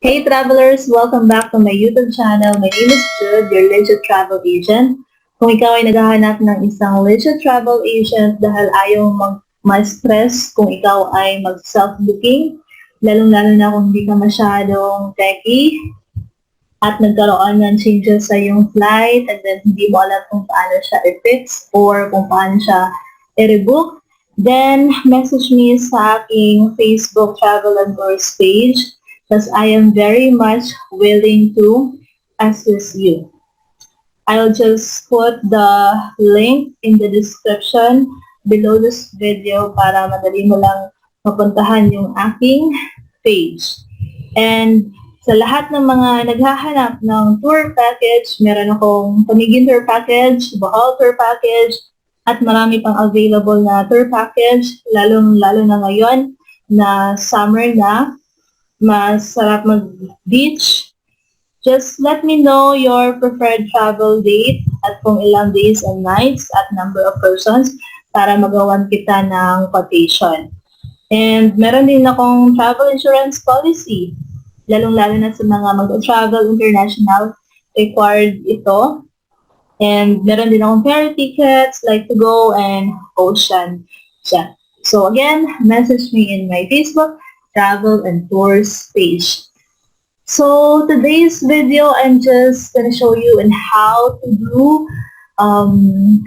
Hey travelers! Welcome back to my YouTube channel. My name is Jude, your legit travel agent. Kung ikaw ay naghahanap ng isang legit travel agent dahil ayaw ma-stress kung ikaw ay mag-self-booking, lalong-lalo na kung hindi ka masyadong techy at nagkaroon ng changes sa iyong flight and then hindi mo alam kung paano siya i-fix or kung paano siya i-rebook, then message me sa aking Facebook Travel and Tours page because I am very much willing to assist you. I'll just put the link in the description below this video para madali mo lang mapuntahan yung aking page. And sa lahat ng mga naghahanap ng tour package, meron akong Pamigin tour package, Bohol tour package, at marami pang available na tour package, lalong-lalo na ngayon na summer na, masarap mag-beach. Just let me know your preferred travel date at kung ilang days and nights at number of persons para magawan kita ng quotation. And meron din akong travel insurance policy. Lalong-lalo na sa mga mag-travel international, required ito. And meron din akong ferry tickets, like to go, and ocean jet. So again, message me in my Facebook Travel and Tours page. So today's video, I'm just gonna show you on how to do,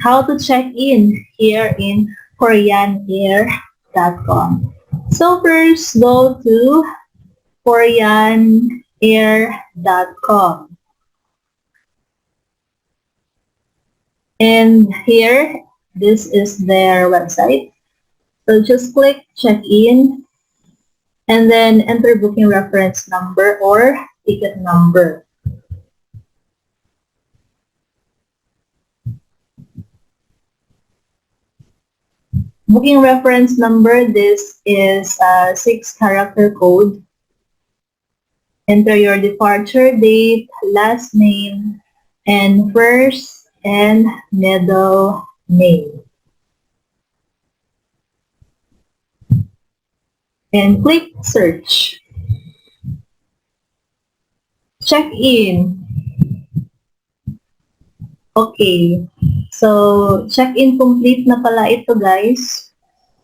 how to check in here in KoreanAir.com. So first, go to KoreanAir.com. And here, this is their website. So just click check in and then enter booking reference number or ticket number. Booking reference number, this is a 6-character code. Enter your departure date, last name, and first and middle name. And click search. Check in. Okay. So, check-in complete na pala ito, guys.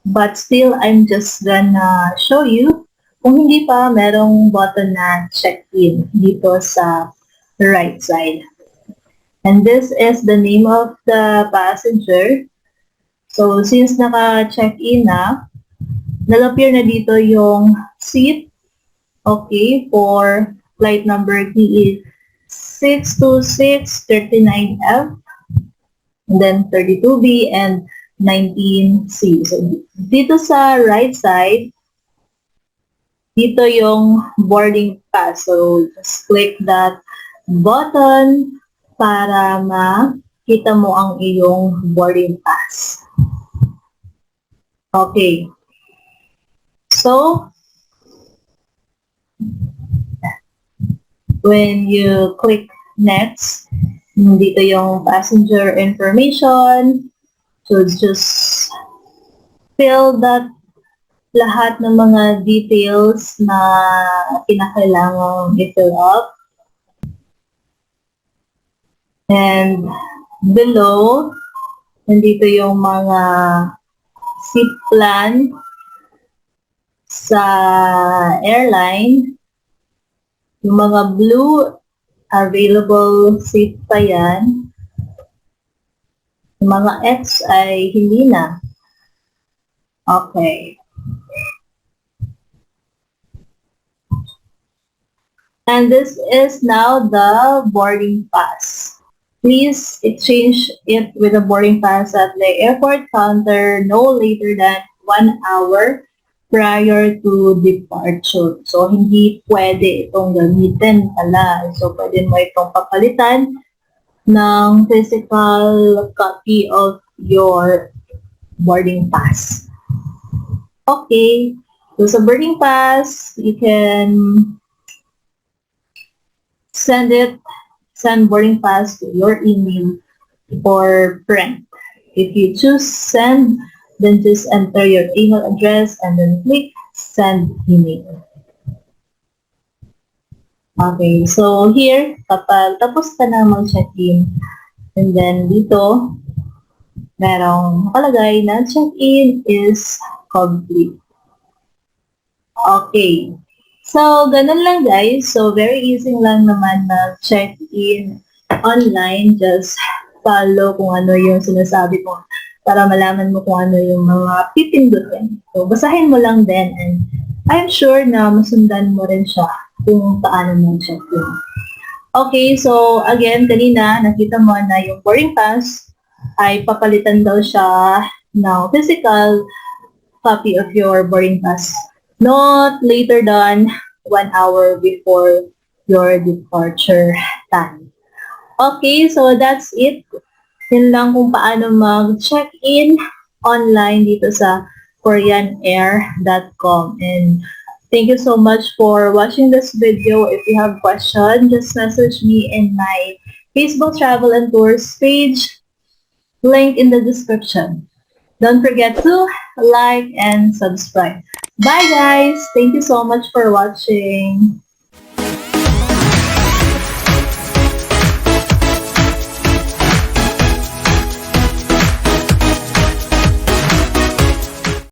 But still, I'm just gonna show you. Kung hindi pa, merong button na check-in dito sa right side. And this is the name of the passenger. So, since naka-check-in na, nag-appear na dito yung seat. Okay, for flight number TE 62639F. And then 32B and 19C. So, dito sa right side, dito yung boarding pass. So, just click that button para makita mo ang iyong boarding pass. Okay. So, when you click next, dito yung passenger information. So, just fill that lahat ng mga details na kinakailangan i-fill up. And below, nandito yung mga seat plan sa airline. Yung mga blue, available seat pa yan. Yung mga X ay hindi na. Okay. And this is now the boarding pass. Please exchange it with a boarding pass at the airport counter no later than 1 hour prior to departure. So, hindi pwede itong gamitin pala. So, pwede mo itong papalitan ng physical copy of your boarding pass. Okay. So, sa boarding pass, you can send boarding pass to your email or print. If you choose send, then just enter your email address and then click send email. Okay, so here, kapag tapos ka na mag-check-in, and then dito, merong nakalagay na check-in is complete. Okay. So, ganun lang guys. So, very easy lang naman na check-in online. Just follow kung ano yung sinasabi ko para malaman mo kung ano yung mga pipindutin. So, basahin mo lang din and I'm sure na masundan mo rin siya kung paano mag-check-in. Okay, so again, kanina nakita mo na yung boarding pass ay papalitan daw siya ng physical copy of your boarding pass not later than 1 hour before your departure time. Okay, so that's it. Yun lang kung paano mag-check-in online dito sa koreanair.com. And thank you so much for watching this video. If you have questions, just message me in my Facebook Travel and Tours page, link in the description. Don't forget to like and subscribe. Bye guys! Thank you so much for watching.